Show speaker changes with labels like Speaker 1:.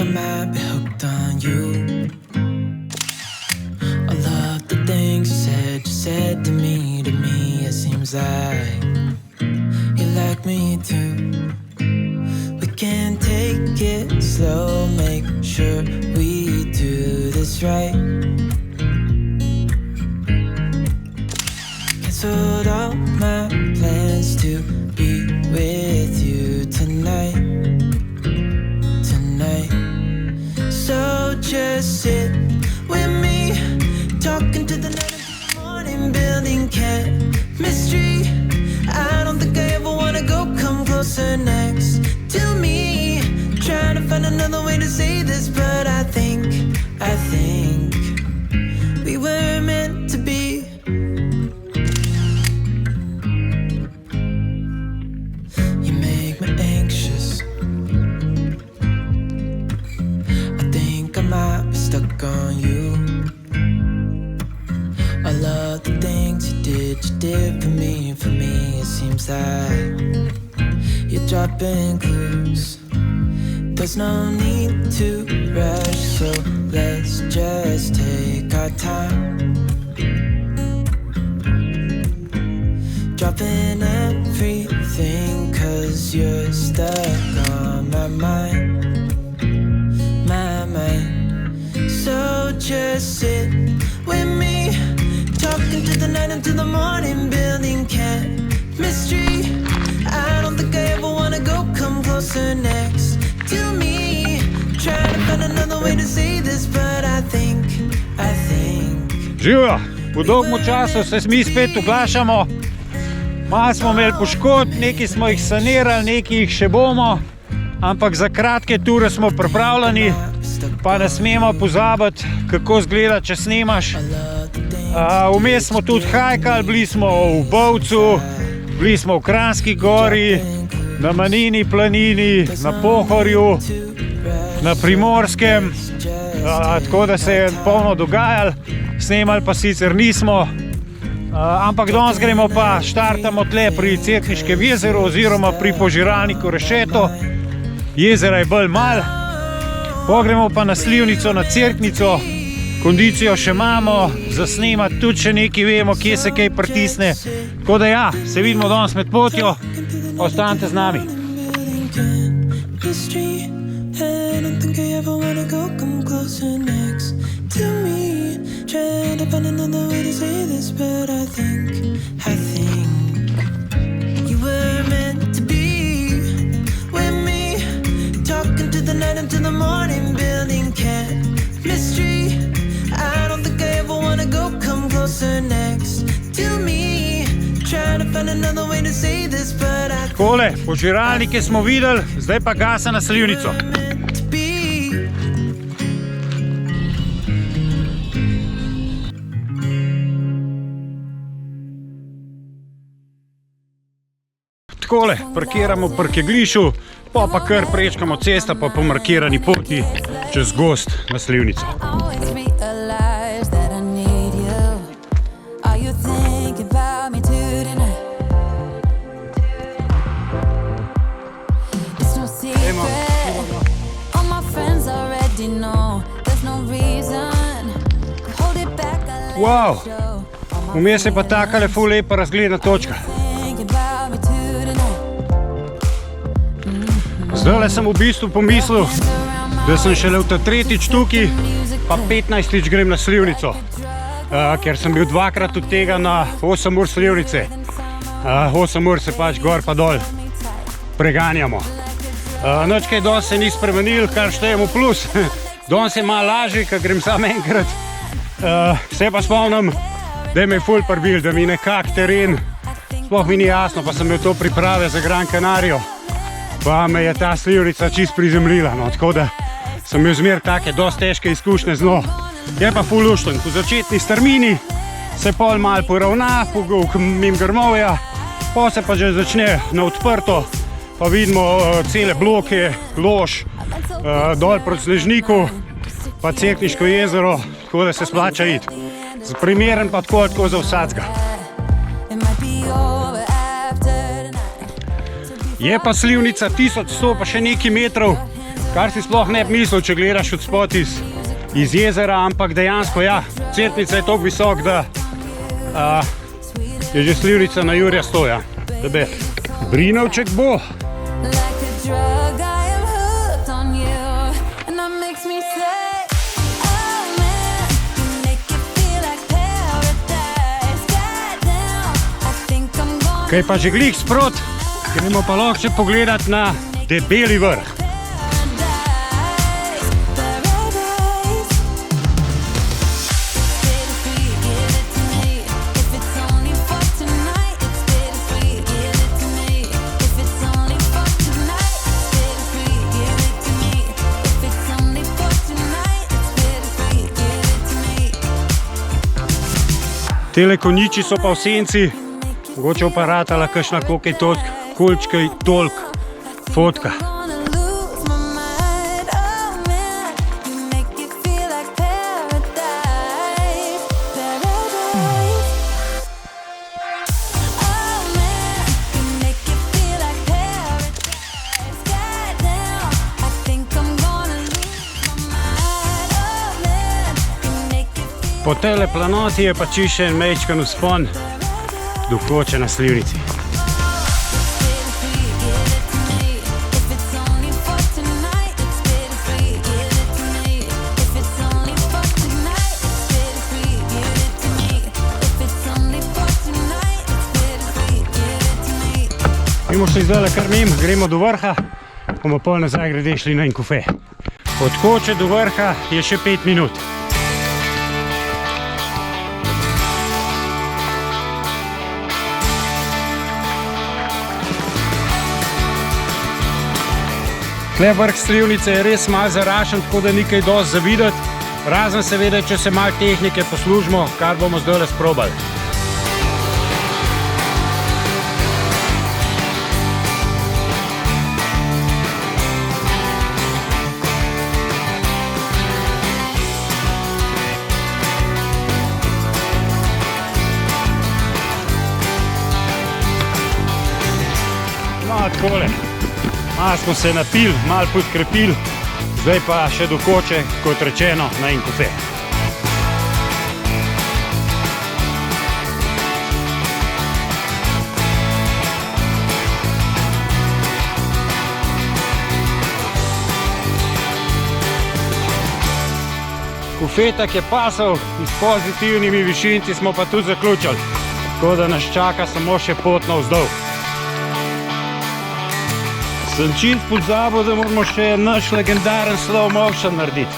Speaker 1: I might be hooked on you. All of the things you said to me, it seems like you like me too. We can take it slow, make sure we do this right. Canceled all my plans to be with you tonight. So just sit with me, talking to the night until the morning, building chemistry. I don't think I ever wanna go come closer next to me. Trying to find another way to say this, but I think we were meant to be. You make me anxious. I might be stuck on you. All of the things you did for me, it seems like you're dropping clues. There's no need to rush, so let's just take our time. Dropping everything, 'cause you're stuck on my mind. So just sit with me, talking to the night until the morning, building chemistry. I don't think I ever wanna go come closer next to me. Trying to find another way to say this, but I think
Speaker 2: Živijo, po dolgem času se mi spet oglašamo. Malo smo imeli poškodb, nekaj smo jih sanirali, nekaj jih še bomo, ampak za kratke ture smo pripravljeni. Pa ne smemo pozabiti, kako izgleda, če snemaš. Vmes smo tudi hajkali, bili smo v Bovcu, bili smo v Kranjski gori, na Manini planini, na Pohorju, na Primorskem, tako da se je polno dogajalo. Snemali pa sicer nismo, ampak danes gremo pa, štartamo tle pri Cerkniškem jezeru oziroma pri požiralniku Rešeto. Jezera je bolj malo. Pogremo pa na Slivnico, na Cerknico, kondicijo še imamo, za snemati tudi še nekaj vemo, kje se kaj pritisne. Tako da ja, se vidimo danes med potjo, ostanite z nami.
Speaker 1: The night until the morning, building chemistry. I don't think I ever wanna go come closer next to me. Trying to find another way to say this, but I
Speaker 2: Takole, požiralnike smo videli, zdaj pa gasa na Slivnico. Takole, parkiramo pri kegljišu, pa kar prečkamo cesta pa po markirani poti čez gozd na Slivnico. Wow, vmes je pa takale ful lepa razgledna točka. Zdajle sem v bistvu pomislil, da sem šele v ta tretjič tukaj, pa 15-tič grem na Slivnico, ker sem bil dvakrat od tega na 8 ur Slivnice. 8 ur se pač gor pa dol preganjamo. Nič kaj danes se ni spremenil, kar štejemo plus. Danes je malo lažje, ker grem sam enkrat. Se pa spomnim, da me je ful prbil, da mi nekak teren, sploh mi ni jasno, pa sem imel to priprave za Gran Canarijo. Pa me je ta Slivnica čist prizemljila, no, tako da sem imel zmer take dosti težke izkušnje z njo. Je pa ful lušten, po začetni strmini se pol malo poravna, mimo grmovja, pa se pa že začne na odprto, pa vidimo cele bloke, lož, dol proti Snežniku, pa Cerkniško jezero, tako da se splača iti. Primeren pa tako za vsacga. Je pa Slivnica 1100 pa še nekaj metrov, Kar si sploh ne bi mislil, če gledaš od spod iz jezera, ampak dejansko ja, Cerknica je toliko visok, da je že slivnica na Jurja Stoja. Debel. Brinovček bo. Kaj pa že glih sprot, gremo pa lahko še pogledat na Debeli vrh. Tele konjiči so pa v senci, mogoče oparatala kakšna kokaj kolčkaj tolk fotka. Po tele planoti je pa čisto en majčken vzpon do koče na slivnici. Mimo se zdaj kar mimo, gremo do vrha, bomo pol nazaj grede šli na en kofe. Od koče do vrha je še 5 minut. Tle vrh slivnice je res malo zarašen, tako da ni kaj dosti za videti, razen seveda, če se malo tehnike poslužimo, kar bomo zdajle sprobali. No, takole. Malo smo se napili, malo podkrepili, zdaj pa še do koče, kot rečeno, na en kofe. Kofetak je pasal in s pozitivnimi višinci smo pa tudi zaključili, tako da nas čaka samo še pot navzdol. Sem čisto pozabil, da moramo še naš legendaren slow motion narediti.